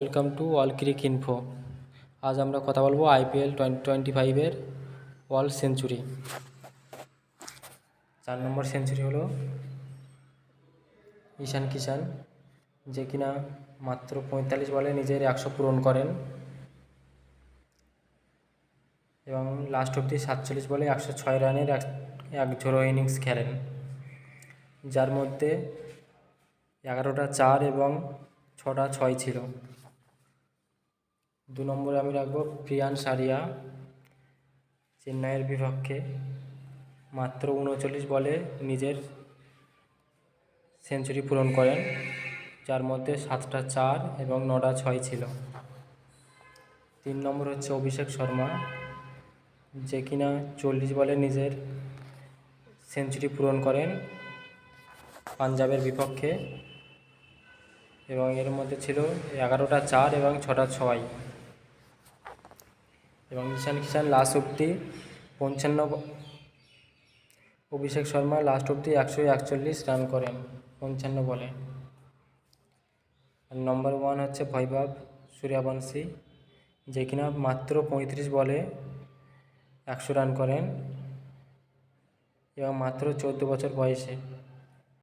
Welcome to all cricinfo. আজ আমরা কথা বলবো IPL 2025-এর ওয়ার্ল্ড সেঞ্চুরি। 4 নম্বর সেঞ্চুরি হলো ঈশান কিষান, যে কিনা মাত্র 45 বলে নিজের 100 পূরণ করেন এবং লাস্ট অবধি 47 বলে 106 রানের এক ঝোড়ো ইনিংস খেলেন, যার মধ্যে 11টা 4 এবং 6টা 6 ছিল। 2 নম্বরে আমি রাখবো প্রিয়ান সারিয়া, চেন্নাইয়ের বিপক্ষে মাত্র 39 বলে নিজের সেঞ্চুরি পূরণ করেন, যার মধ্যে 7টা 4 এবং 9টা 6 ছিল। 3 নম্বর হচ্ছে অভিষেক শর্মা, যে কিনা 40 বলে নিজের সেঞ্চুরি পূরণ করেন পাঞ্জাবের বিপক্ষে, এবং এর মধ্যে ছিল 11টা 4 এবং 6টা 6। এবং ঈশান কিষান লাস্ট অবধি 55, অভিষেক শর্মা লাস্ট অবধি 141 রান করেন 55 বলে। আর নম্বর 1 হচ্ছে বৈভব সূর্যবংশী, যে কিনা মাত্র 35 বলে 100 রান করেন এবং মাত্র 14 বছর বয়সে।